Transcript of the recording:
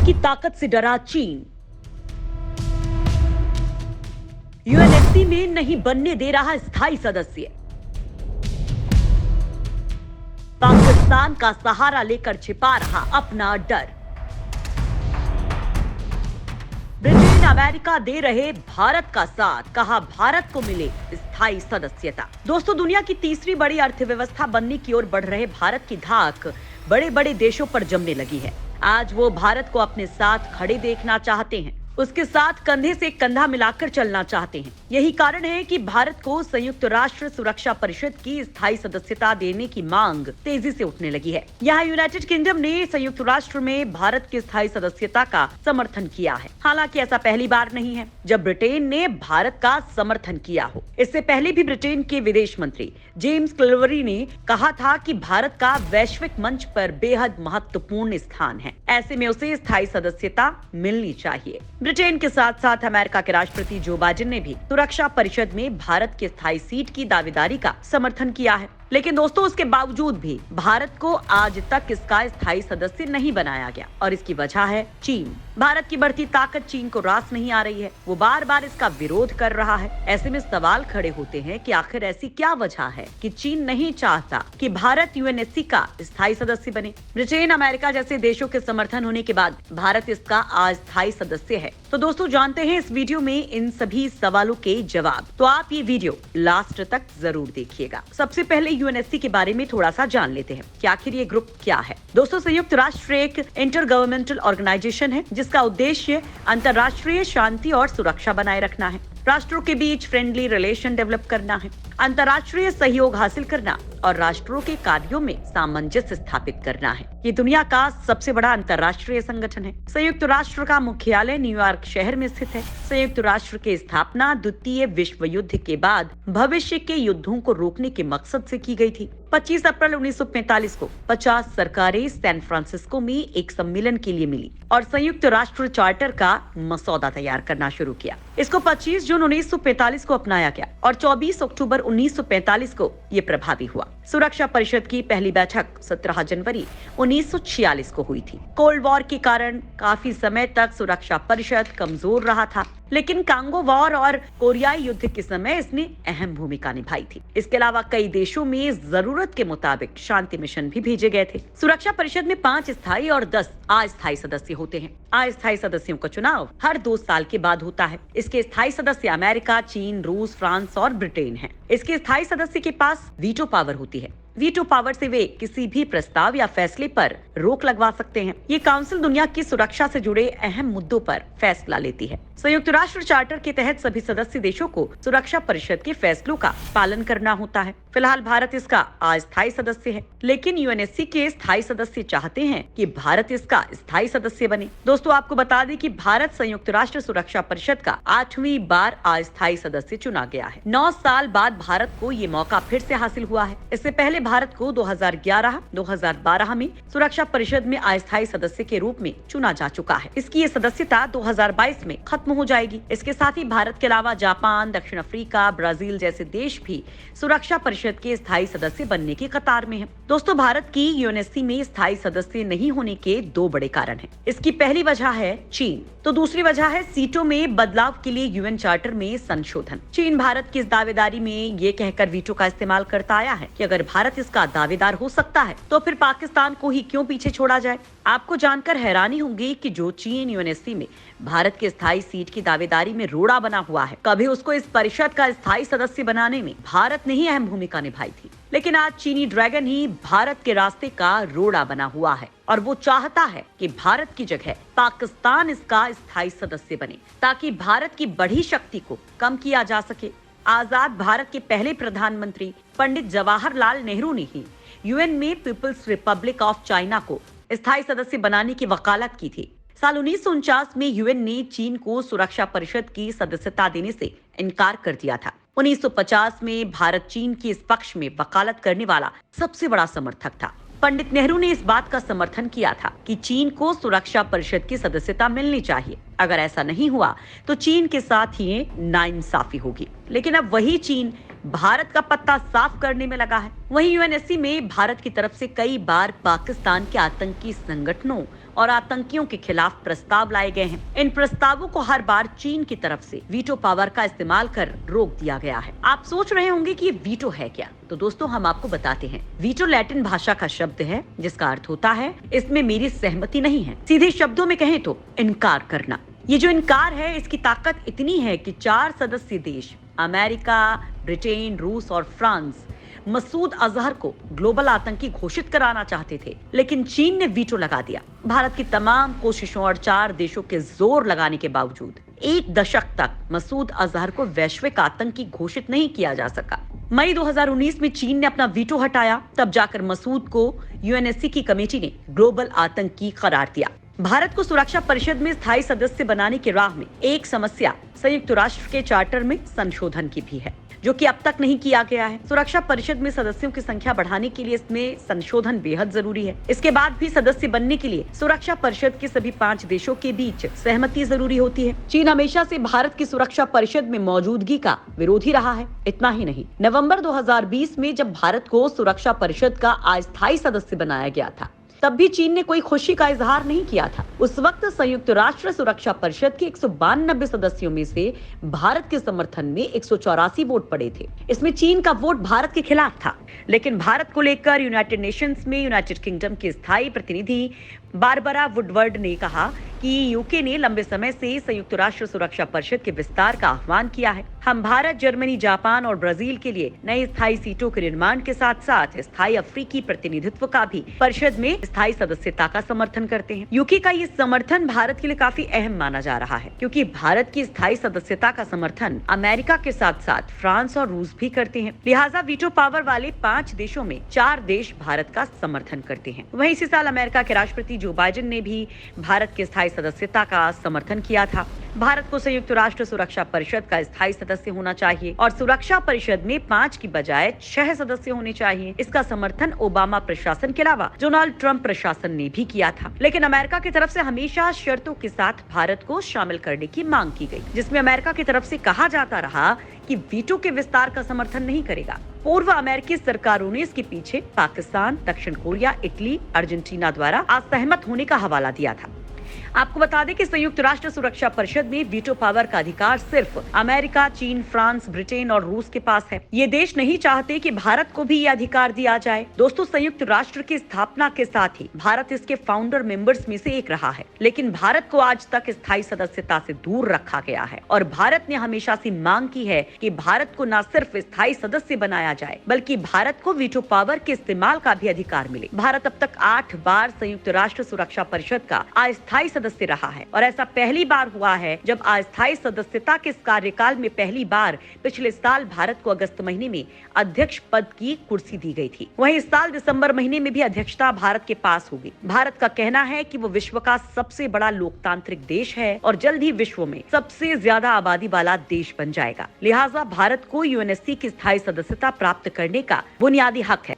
की ताकत से डरा चीन। यूएनएससी में नहीं बनने दे रहा स्थायी सदस्य। पाकिस्तान का सहारा लेकर छिपा रहा अपना डर। ब्रिटेन अमेरिका दे रहे भारत का साथ, कहा भारत को मिले स्थायी सदस्यता। दोस्तों, दुनिया की तीसरी बड़ी अर्थव्यवस्था बनने की ओर बढ़ रहे भारत की धाक बड़े बड़े देशों पर जमने लगी है। आज वो भारत को अपने साथ खड़े देखना चाहते हैं, उसके साथ कंधे से कंधा मिलाकर चलना चाहते हैं। यही कारण है कि भारत को संयुक्त राष्ट्र सुरक्षा परिषद की स्थायी सदस्यता देने की मांग तेजी से उठने लगी है। यहाँ यूनाइटेड किंगडम ने संयुक्त राष्ट्र में भारत की स्थायी सदस्यता का समर्थन किया है। हालांकि ऐसा पहली बार नहीं है जब ब्रिटेन ने भारत का समर्थन किया हो। इससे पहले भी ब्रिटेन के विदेश मंत्री जेम्स क्लिवरी ने कहा था कि भारत का वैश्विक मंच पर बेहद महत्वपूर्ण स्थान है, ऐसे में उसे स्थायी सदस्यता मिलनी चाहिए। ब्रिटेन के साथ साथ अमेरिका के राष्ट्रपति जो बाइडेन ने भी सुरक्षा परिषद में भारत की स्थायी सीट की दावेदारी का समर्थन किया है। लेकिन दोस्तों, उसके बावजूद भी भारत को आज तक इसका स्थायी सदस्य नहीं बनाया गया और इसकी वजह है चीन। भारत की बढ़ती ताकत चीन को रास नहीं आ रही है, वो बार बार इसका विरोध कर रहा है। ऐसे में सवाल खड़े होते हैं कि आखिर ऐसी क्या वजह है कि चीन नहीं चाहता कि भारत यूएनएससी का स्थायी सदस्य बने। ब्रिटेन, अमेरिका जैसे देशों के समर्थन होने के बाद भारत इसका अस्थायी सदस्य है। तो दोस्तों, जानते हैं इस वीडियो में इन सभी सवालों के जवाब। तो आप ये वीडियो लास्ट तक जरूर देखिएगा। सबसे पहले यूएनएससी के बारे में थोड़ा सा जान लेते हैं कि आखिर ये ग्रुप क्या है। दोस्तों, संयुक्त राष्ट्र एक इंटर गवर्नमेंटल ऑर्गेनाइजेशन है जिसका उद्देश्य अंतर्राष्ट्रीय शांति और सुरक्षा बनाए रखना है, राष्ट्रों के बीच फ्रेंडली रिलेशन डेवलप करना है, अंतर्राष्ट्रीय सहयोग हासिल करना और राष्ट्रों के कार्यों में सामंजस्य स्थापित करना है। ये दुनिया का सबसे बड़ा अंतर्राष्ट्रीय संगठन है। संयुक्त राष्ट्र का मुख्यालय न्यूयॉर्क शहर में स्थित है। संयुक्त राष्ट्र की स्थापना द्वितीय विश्व युद्ध के बाद भविष्य के युद्धों को रोकने के मकसद से की गई थी। 25 अप्रैल 1945 को 50 सरकारें सैन फ्रांसिस्को में एक सम्मेलन के लिए मिली और संयुक्त राष्ट्र चार्टर का मसौदा तैयार करना शुरू किया। इसको 25 जून 1945 को अपनाया गया और 24 अक्टूबर 1945 को ये प्रभावी हुआ। सुरक्षा परिषद की पहली बैठक 17 जनवरी 1946 को हुई थी। कोल्ड वॉर के कारण काफी समय तक सुरक्षा परिषद कमजोर रहा था, लेकिन कांगो वॉर और कोरियाई युद्ध के समय इसने अहम भूमिका निभाई थी। इसके अलावा कई देशों में जरूरत के मुताबिक शांति मिशन भी भेजे गए थे। सुरक्षा परिषद में 5 स्थायी और 10 अस्थायी सदस्य होते हैं। अस्थायी सदस्यों का चुनाव हर 2 साल के बाद होता है। इसके स्थायी सदस्य अमेरिका, चीन, रूस, फ्रांस और ब्रिटेन हैं। इसके स्थायी सदस्य के पास वीटो पावर होती है। वीटो पावर से वे किसी भी प्रस्ताव या फैसले पर रोक लगवा सकते हैं। ये काउंसिल दुनिया की सुरक्षा से जुड़े अहम मुद्दों पर फैसला लेती है। संयुक्त राष्ट्र चार्टर के तहत सभी सदस्य देशों को सुरक्षा परिषद के फैसलों का पालन करना होता है। फिलहाल भारत इसका अस्थायी सदस्य है, लेकिन यूएनएससी के स्थायी सदस्य चाहते हैं कि भारत इसका स्थायी सदस्य बने। दोस्तों, आपको बता दें कि भारत संयुक्त राष्ट्र सुरक्षा परिषद का 8वीं बार अस्थायी सदस्य चुना गया है। 9 साल बाद भारत को ये मौका फिर से हासिल हुआ है। इससे पहले भारत को 2011-2012 में सुरक्षा परिषद में अस्थायी सदस्य के रूप में चुना जा चुका है। इसकी ये सदस्यता 2022 में खत्म हो जाएगी। इसके साथ ही भारत के अलावा जापान, दक्षिण अफ्रीका, ब्राजील जैसे देश भी सुरक्षा परिषद के स्थायी सदस्य बनने की कतार में हैं। दोस्तों, भारत की यूएनएससी में स्थायी सदस्य नहीं होने के 2 बड़े कारण हैं। इसकी पहली वजह है चीन, तो दूसरी वजह है सीटों में बदलाव के लिए यूएन चार्टर में संशोधन। चीन भारत की इस दावेदारी में ये कहकर वीटो का इस्तेमाल करता आया है कि अगर भारत इसका दावेदार हो सकता है तो फिर पाकिस्तान को ही क्यों पीछे छोड़ा जाए। आपको जानकर हैरानी होगी कि जो चीन यूएनएससी में भारत के स्थायी सीट की दावेदारी में रोड़ा बना हुआ है, कभी उसको इस परिषद का स्थायी सदस्य बनाने में भारत ने ही अहम भूमिका निभाई थी। लेकिन आज चीनी ड्रैगन ही भारत के रास्ते का रोड़ा बना हुआ है और वो चाहता है कि भारत की जगह पाकिस्तान इसका स्थायी सदस्य बने, ताकि भारत की बढ़ी शक्ति को कम किया जा सके। आजाद भारत के पहले प्रधानमंत्री पंडित जवाहरलाल नेहरू ने ही यूएन में पीपल्स रिपब्लिक ऑफ चाइना को स्थायी सदस्य बनाने की वकालत की थी। साल 1949 में यूएन ने चीन को सुरक्षा परिषद की सदस्यता देने से इनकार कर दिया था। 1950 में भारत चीन की इस पक्ष में वकालत करने वाला सबसे बड़ा समर्थक था। पंडित नेहरू ने इस बात का समर्थन किया था कि चीन को सुरक्षा परिषद की सदस्यता मिलनी चाहिए। अगर ऐसा नहीं हुआ तो चीन के साथ ही नाइंसाफी होगी। लेकिन अब वही चीन भारत का पत्ता साफ करने में लगा है। वहीं यूएनएससी में भारत की तरफ से कई बार पाकिस्तान के आतंकी संगठनों और आतंकियों के खिलाफ प्रस्ताव लाए गए हैं। इन प्रस्तावों को हर बार चीन की तरफ से वीटो पावर का इस्तेमाल कर रोक दिया गया है। आप सोच रहे होंगे कि ये वीटो है क्या? तो दोस्तों हम आपको बताते हैं। वीटो लैटिन भाषा का शब्द है जिसका अर्थ होता है इसमें मेरी सहमति नहीं है। सीधे शब्दों में कहें तो इनकार करना। ये जो इनकार है इसकी ताकत इतनी है कि 4 सदस्य देश अमेरिका, ब्रिटेन, रूस और फ्रांस मसूद अजहर को ग्लोबल आतंकी घोषित कराना चाहते थे, लेकिन चीन ने वीटो लगा दिया। भारत की तमाम कोशिशों और 4 देशों के जोर लगाने के बावजूद 1 दशक तक मसूद अजहर को वैश्विक आतंकी घोषित नहीं किया जा सका। मई 2019 में चीन ने अपना वीटो हटाया, तब जाकर मसूद को यूएनएससी की कमेटी ने ग्लोबल आतंकी करार दिया। भारत को सुरक्षा परिषद में स्थायी सदस्य बनाने की राह में एक समस्या संयुक्त राष्ट्र के चार्टर में संशोधन की भी है, जो कि अब तक नहीं किया गया है। सुरक्षा परिषद में सदस्यों की संख्या बढ़ाने के लिए इसमें संशोधन बेहद जरूरी है। इसके बाद भी सदस्य बनने के लिए सुरक्षा परिषद के सभी 5 देशों के बीच सहमति जरूरी होती है। चीन हमेशा से भारत की सुरक्षा परिषद में मौजूदगी का विरोधी रहा है। इतना ही नहीं, नवंबर 2020 में जब भारत को सुरक्षा परिषद का अस्थायी सदस्य बनाया गया था, तब भी चीन ने कोई खुशी का इजहार नहीं किया था। उस वक्त संयुक्त राष्ट्र सुरक्षा परिषद के 192 सदस्यों में से भारत के समर्थन में 184 वोट पड़े थे। इसमें चीन का वोट भारत के खिलाफ था, लेकिन भारत को लेकर यूनाइटेड नेशंस में यूनाइटेड किंगडम के स्थायी प्रतिनिधि बारबरा वुडवर्ड ने कहा कि यूके ने लंबे समय से संयुक्त राष्ट्र सुरक्षा परिषद के विस्तार का आह्वान किया है। हम भारत, जर्मनी, जापान और ब्राजील के लिए नई स्थायी सीटों के निर्माण के साथ साथ स्थायी अफ्रीकी प्रतिनिधित्व का भी परिषद में स्थायी सदस्यता का समर्थन करते हैं। यूके का ये समर्थन भारत के लिए काफी अहम माना जा रहा है, क्योंकि भारत की स्थायी सदस्यता का समर्थन अमेरिका के साथ साथ फ्रांस और रूस भी करते हैं। लिहाजा वीटो पावर वाले 5 देशों में 4 देश भारत का समर्थन करते हैं। वहीं इसी साल अमेरिका के राष्ट्रपति जो बाइडेन ने भी भारत के स्थायी सदस्यता का समर्थन किया था। भारत को संयुक्त राष्ट्र सुरक्षा परिषद का स्थायी सदस्य होना चाहिए और सुरक्षा परिषद में 5 की बजाय 6 सदस्य होने चाहिए। इसका समर्थन ओबामा प्रशासन के अलावा डोनाल्ड ट्रंप प्रशासन ने भी किया था, लेकिन अमेरिका की तरफ से हमेशा शर्तों के साथ भारत को शामिल करने की मांग की गई, जिसमें अमेरिका की तरफ से कहा जाता रहा कि वीटो के विस्तार का समर्थन नहीं करेगा। पूर्व अमेरिकी सरकारों ने इसके पीछे पाकिस्तान, दक्षिण कोरिया, इटली, अर्जेंटीना द्वारा असहमत होने का हवाला दिया था। आपको बता दें कि संयुक्त राष्ट्र सुरक्षा परिषद में वीटो पावर का अधिकार सिर्फ अमेरिका, चीन, फ्रांस, ब्रिटेन और रूस के पास है। ये देश नहीं चाहते कि भारत को भी ये अधिकार दिया जाए। दोस्तों, संयुक्त राष्ट्र की स्थापना के साथ ही भारत इसके फाउंडर मेंबर्स में से एक रहा है, लेकिन भारत को आज तक स्थायी सदस्यता से दूर रखा गया है और भारत ने हमेशा से मांग की है कि भारत को न सिर्फ स्थायी सदस्य बनाया जाए, बल्कि भारत को वीटो पावर के इस्तेमाल का भी अधिकार मिले। भारत अब तक 8 बार संयुक्त राष्ट्र सुरक्षा परिषद का अस्थायी सदस्य रहा है और ऐसा पहली बार हुआ है जब अस्थायी सदस्यता के इस कार्यकाल में पहली बार पिछले साल भारत को अगस्त महीने में अध्यक्ष पद की कुर्सी दी गई थी। वहीं इस साल दिसंबर महीने में भी अध्यक्षता भारत के पास होगी। भारत का कहना है कि वो विश्व का सबसे बड़ा लोकतांत्रिक देश है और जल्द ही विश्व में सबसे ज्यादा आबादी वाला देश बन जाएगा। लिहाजा भारत को यूएनएससी की स्थायी सदस्यता प्राप्त करने का बुनियादी हक है।